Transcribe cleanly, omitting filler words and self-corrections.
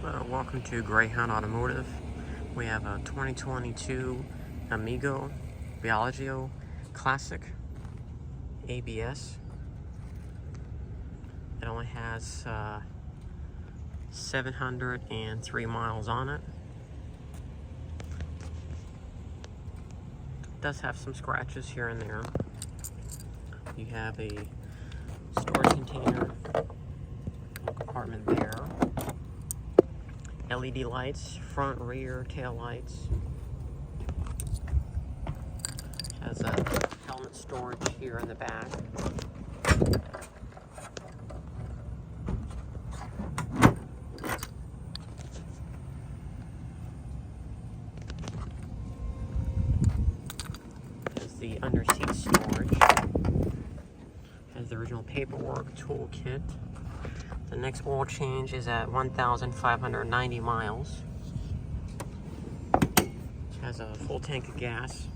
Welcome to Greyhound Automotive. We have a 2022 Amigo Bellagio Classic ABS. It only has 703 miles on it. It does have some scratches here and there. You have a storage container compartment there. LED lights, front, rear, tail lights. Has a helmet storage here in the back. Has the under seat storage. Has the original paperwork, toolkit. The next oil change is at 1,590 miles. Has a full tank of gas.